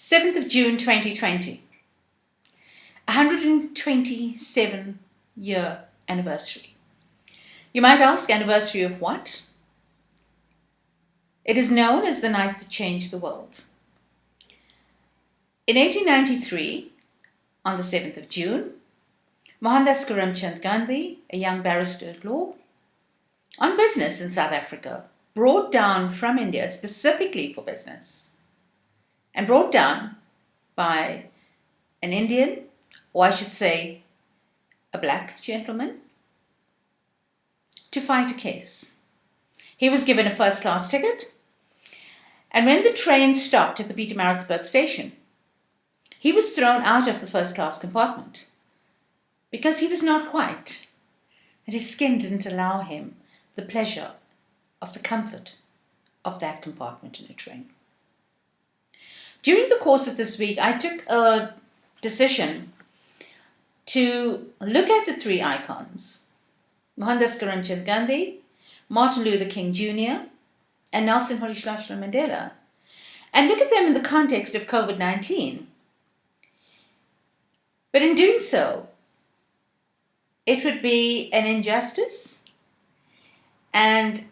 7th of June 2020, 127-year anniversary. You might ask, anniversary of what? It is known as the night that changed the world. In 1893, on the 7th of June, Mohandas Karamchand Gandhi, a young barrister at law, on business in South Africa, brought down from India specifically for business, and brought down by an Indian, or I should say a black gentleman, to fight a case. He was given a first-class ticket, and when the train stopped at the Pietermaritzburg station, he was thrown out of the first-class compartment because he was not white, and his skin didn't allow him the pleasure of the comfort of that compartment in a train. During the course of this week, I took a decision to look at the three icons, Mohandas Karamchand Gandhi, Martin Luther King Jr., and Nelson Rolihlahla Mandela, and look at them in the context of Covid-19. But in doing so, it would be an injustice, and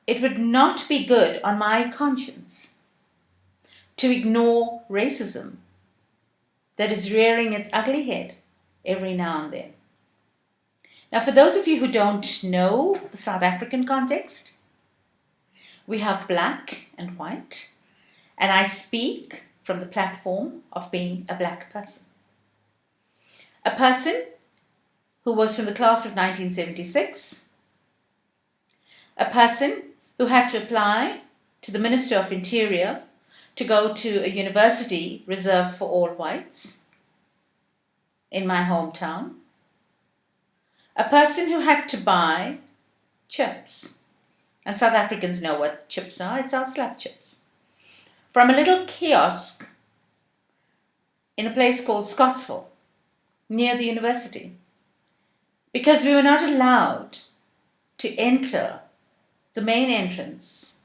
it would not be good on my conscience to ignore racism that is rearing its ugly head every now and then. Now, for those of you who don't know the South African context, we have black and white, and I speak from the platform of being a black person. A person who was from the class of 1976, a person who had to apply to the Minister of Interior to go to a university reserved for all whites in my hometown, a person who had to buy chips, and South Africans know what chips are, it's our slap chips, from a little kiosk in a place called Scottsville, near the university, because we were not allowed to enter the main entrance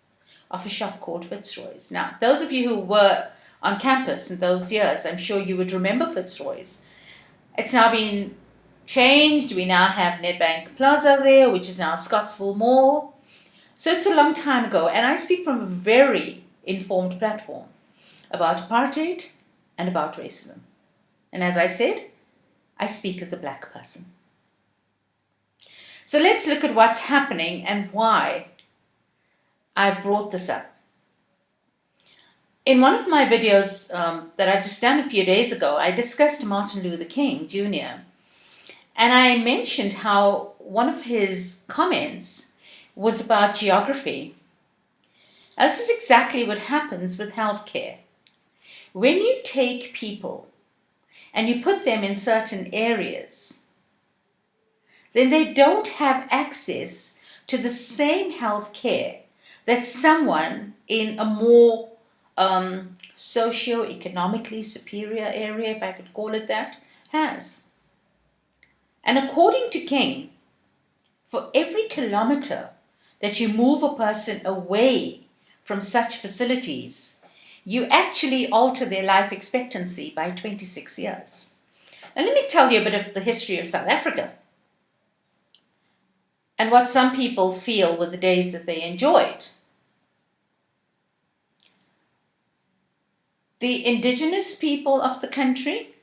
of a shop called Fitzroy's. Now, those of you who were on campus in those years, I'm sure you would remember Fitzroy's. It's now been changed. We now have Nedbank Plaza there, which is now Scottsville Mall. So it's a long time ago, and I speak from a very informed platform about apartheid and about racism. And as I said, I speak as a black person. So let's look at what's happening and why I've brought this up. In one of my videos that I've just done a few days ago, I discussed Martin Luther King Jr. And I mentioned how one of his comments was about geography. Now, this is exactly what happens with healthcare. When you take people and you put them in certain areas, then they don't have access to the same health care that someone in a more socio-economically superior area, if I could call it that, has. And according to King, for every kilometer that you move a person away from such facilities, you actually alter their life expectancy by 26 years. Now, let me tell you a bit of the history of South Africa and what some people feel were the days that they enjoyed. The indigenous people of the country,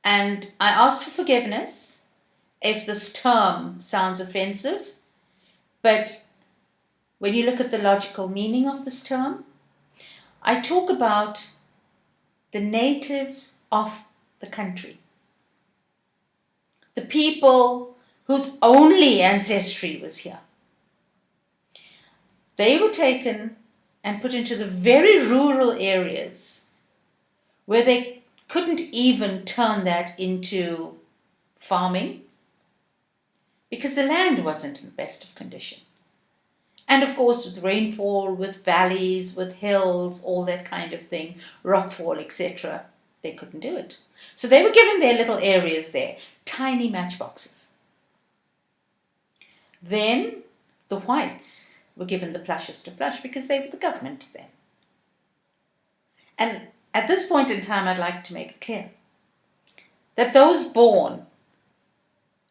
and I ask for forgiveness if this term sounds offensive, but when you look at the logical meaning of this term, I talk about the natives of the country. The people whose only ancestry was here. They were taken and put into the very rural areas where they couldn't even turn that into farming because the land wasn't in the best of condition. And of course, with rainfall, with valleys, with hills, all that kind of thing, rockfall, etc., they couldn't do it. So they were given their little areas there, tiny matchboxes. Then the whites were given the plushest of plush because they were the government then. And at this point in time, I'd like to make it clear that those born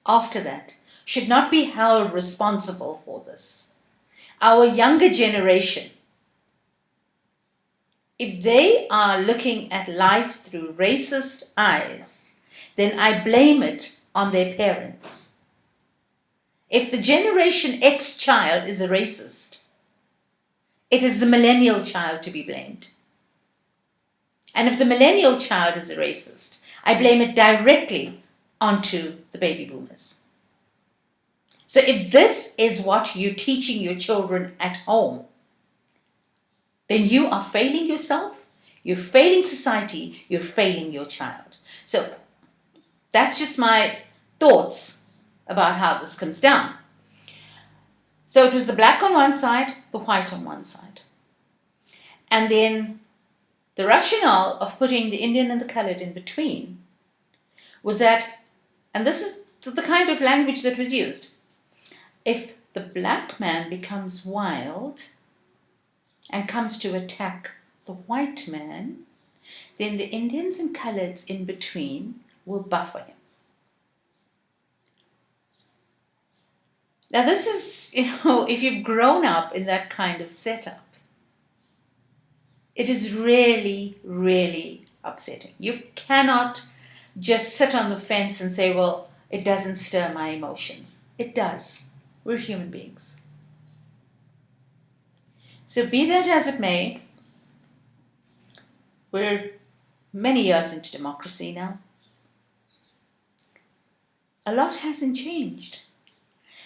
after that should not be held responsible for this. Our younger generation, if they are looking at life through racist eyes, then I blame it on their parents. If the Generation X child is a racist, it is the millennial child to be blamed. And if the millennial child is a racist, I blame it directly onto the baby boomers. So if this is what you're teaching your children at home, then you are failing yourself, you're failing society, you're failing your child. So that's just my thoughts about how this comes down. So it was the black on one side, the white on one side. And then the rationale of putting the Indian and the colored in between was that, and this is the kind of language that was used, if the black man becomes wild and comes to attack the white man, then the Indians and coloreds in between will buffer him. Now this is, if you've grown up in that kind of setup, it is really, really upsetting. You cannot just sit on the fence and say, well, it doesn't stir my emotions. It does. We're human beings. So be that as it may, we're many years into democracy now. A lot hasn't changed.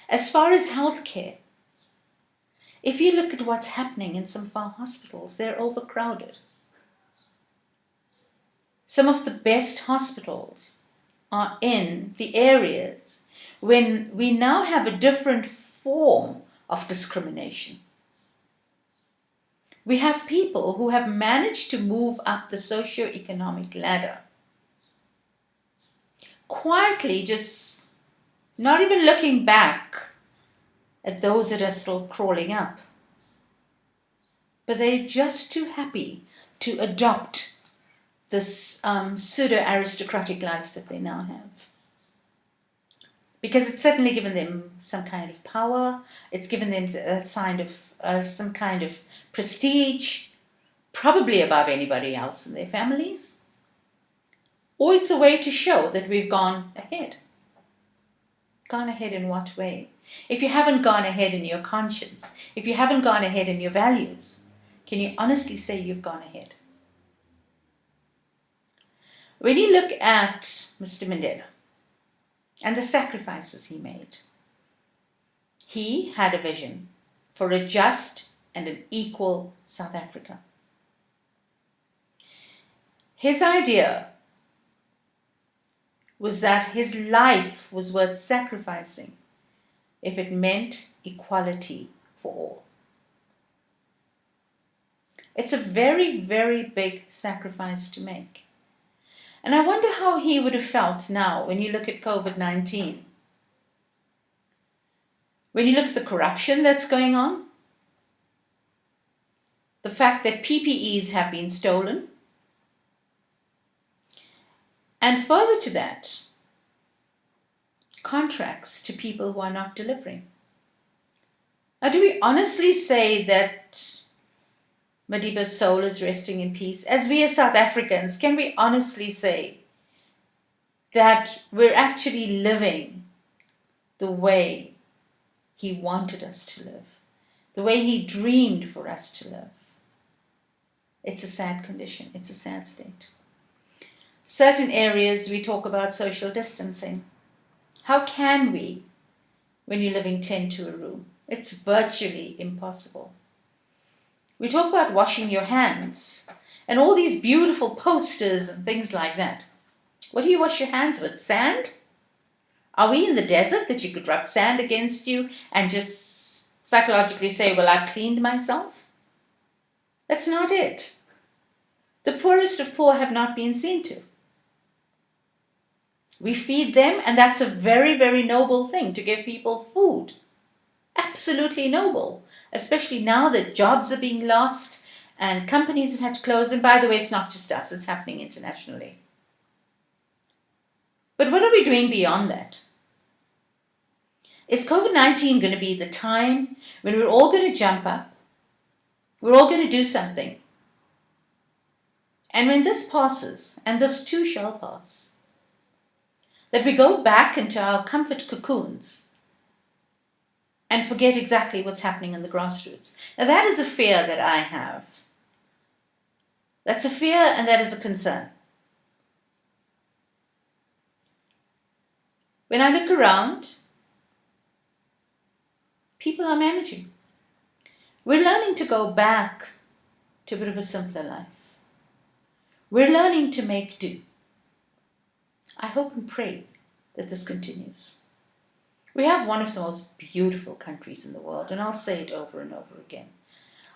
As far as healthcare, if you look at what's happening in some of our hospitals, they're overcrowded. Some of the best hospitals are in the areas when we now have a different form of discrimination. We have people who have managed to move up the socio-economic ladder, quietly just not even looking back at those that are still crawling up. But they're just too happy to adopt this pseudo-aristocratic life that they now have. Because it's certainly given them some kind of power, it's given them a sign of some kind of prestige, probably above anybody else in their families. Or it's a way to show that we've gone ahead. Gone ahead in what way? If you haven't gone ahead in your conscience, if you haven't gone ahead in your values, can you honestly say you've gone ahead? When you look at Mr. Mandela and the sacrifices he made, he had a vision for a just and an equal South Africa. His idea was that his life was worth sacrificing if it meant equality for all. It's a very, very big sacrifice to make. And I wonder how he would have felt now when you look at Covid-19. When you look at the corruption that's going on, the fact that PPEs have been stolen, and further to that, contracts to people who are not delivering. Now, do we honestly say that Madiba's soul is resting in peace? As we as South Africans, can we honestly say that we're actually living the way he wanted us to live, the way he dreamed for us to live? It's a sad condition. It's a sad state. Certain areas we talk about social distancing. How can we when you're living 10 to a room? It's virtually impossible. We talk about washing your hands and all these beautiful posters and things like that. What do you wash your hands with? Sand? Are we in the desert that you could rub sand against you and just psychologically say, well, I've cleaned myself? That's not it. The poorest of poor have not been seen to. We feed them, and that's a very, very noble thing, to give people food. Absolutely noble, especially now that jobs are being lost and companies have had to close. And by the way, it's not just us, it's happening internationally. But what are we doing beyond that? Is COVID-19 going to be the time when we're all going to jump up? We're all going to do something. And when this passes, and this too shall pass, that we go back into our comfort cocoons and forget exactly what's happening in the grassroots. Now that is a fear that I have. That's a fear and that is a concern. When I look around, people are managing. We're learning to go back to a bit of a simpler life. We're learning to make do. I hope and pray that this continues. We have one of the most beautiful countries in the world, and I'll say it over and over again.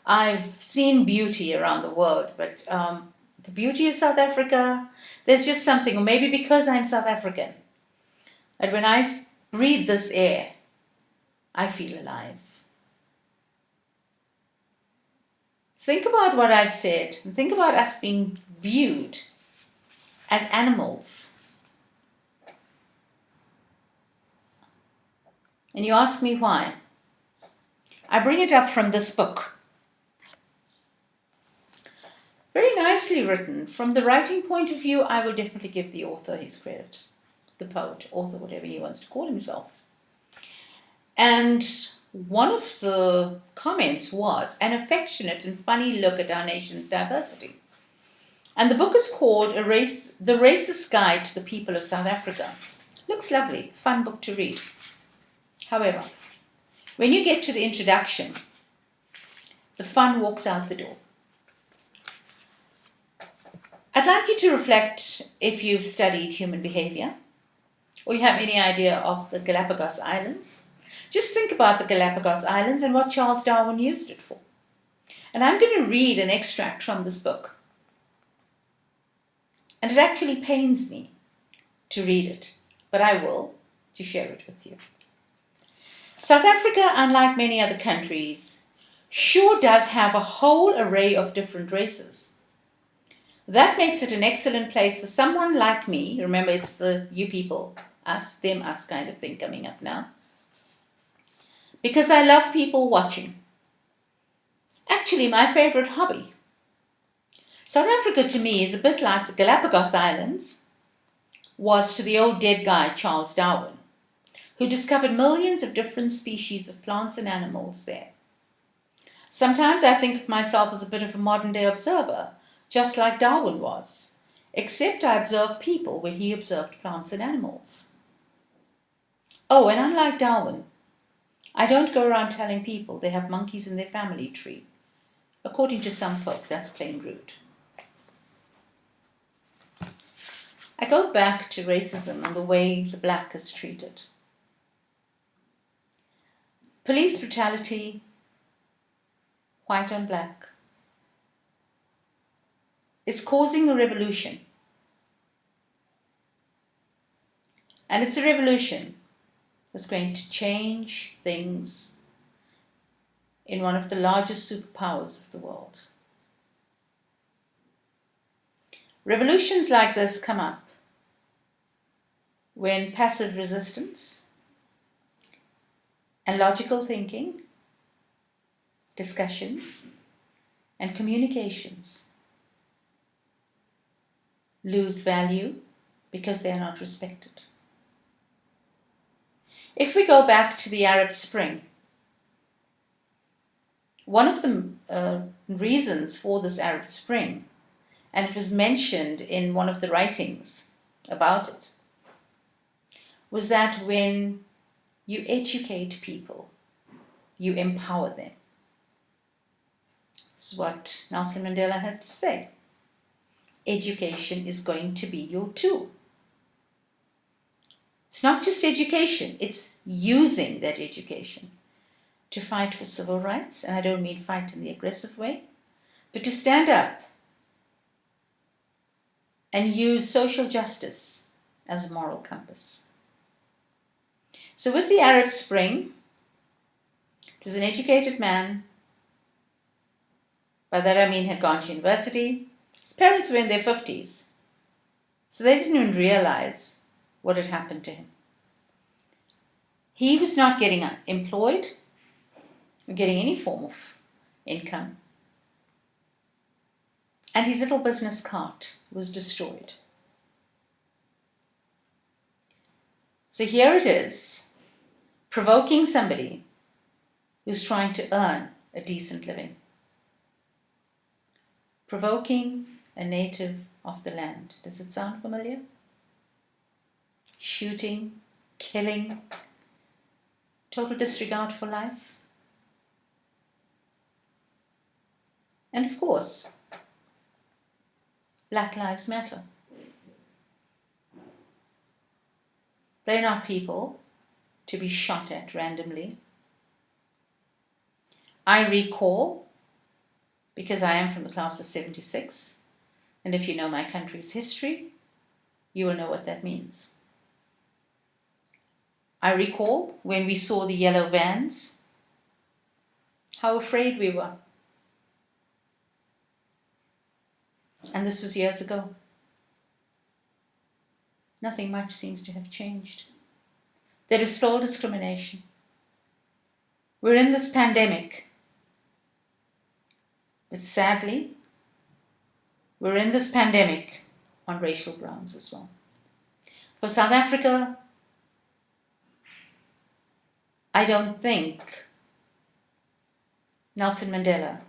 I've seen beauty around the world, but the beauty of South Africa, there's just something, or maybe because I'm South African, and when I breathe this air, I feel alive. Think about what I've said, and think about us being viewed as animals. And you ask me why. I bring it up from this book. Very nicely written. From the writing point of view, I will definitely give the author his credit. The poet, author, whatever he wants to call himself. And one of the comments was an affectionate and funny look at our nation's diversity. And the book is called The Racist Guide to the People of South Africa. Looks lovely, fun book to read. However, when you get to the introduction, the fun walks out the door. I'd like you to reflect if you've studied human behavior or you have any idea of the Galapagos Islands. Just think about the Galapagos Islands and what Charles Darwin used it for. And I'm going to read an extract from this book. And it actually pains me to read it, but I will, to share it with you. South Africa, unlike many other countries, sure does have a whole array of different races. That makes it an excellent place for someone like me. Remember, it's the you people, us, them, us kind of thing coming up now. Because I love people watching. Actually, my favorite hobby. South Africa to me is a bit like the Galapagos Islands was to the old dead guy Charles Darwin, who discovered millions of different species of plants and animals there. Sometimes I think of myself as a bit of a modern-day observer, just like Darwin was, except I observe people where he observed plants and animals. Oh, and unlike Darwin, I don't go around telling people they have monkeys in their family tree. According to some folk, that's plain rude. I go back to racism and the way the black is treated. Police brutality, white on black, is causing a revolution. And it's a revolution that's going to change things in one of the largest superpowers of the world. Revolutions like this come up when passive resistance and logical thinking, discussions, and communications lose value because they are not respected. If we go back to the Arab Spring, one of the reasons for this Arab Spring, and it was mentioned in one of the writings about it, was that when you educate people, you empower them. This is what Nelson Mandela had to say. Education is going to be your tool. It's not just education, it's using that education to fight for civil rights, and I don't mean fight in the aggressive way, but to stand up and use social justice as a moral compass. So with the Arab Spring, it was an educated man, By that I mean had gone to university. His parents were in their 50s, so they didn't even realize what had happened to him. He was not getting employed or getting any form of income. And his little business cart was destroyed. So here it is, provoking somebody who's trying to earn a decent living. Provoking a native of the land. Does it sound familiar? Shooting, killing, total disregard for life. And of course, Black Lives Matter. They're not people to be shot at randomly. I recall, because I am from the class of 76, and if you know my country's history, you will know what that means. I recall when we saw the yellow vans, how afraid we were. And this was years ago. Nothing much seems to have changed. There is still discrimination. We're in this pandemic. But sadly, we're in this pandemic on racial grounds as well. For South Africa, I don't think Nelson Mandela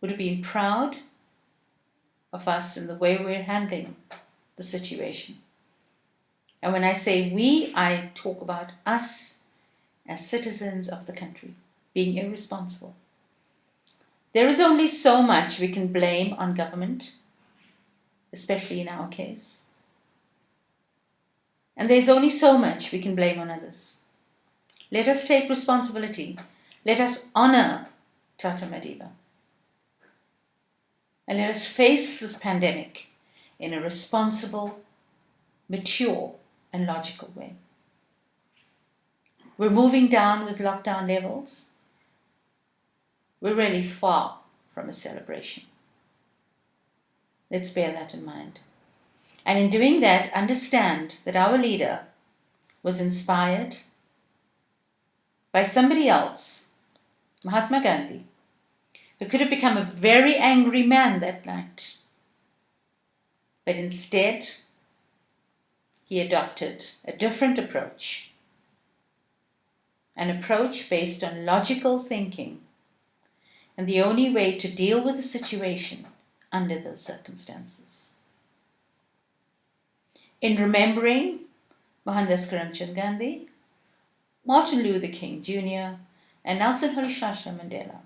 would have been proud of us in the way we're handling the situation. And when I say we, I talk about us as citizens of the country being irresponsible. There is only so much we can blame on government, especially in our case. And there's only so much we can blame on others. Let us take responsibility. Let us honor Tata Madiba. And let us face this pandemic in a responsible, mature, and logical way. We're moving down with lockdown levels. We're really far from a celebration. Let's bear that in mind. And in doing that, understand that our leader was inspired by somebody else, Mahatma Gandhi, who could have become a very angry man that night. But instead, he adopted a different approach, an approach based on logical thinking and the only way to deal with the situation under those circumstances. In remembering Mohandas Karamchand Gandhi, Martin Luther King Jr., and Nelson Rolihlahla Mandela,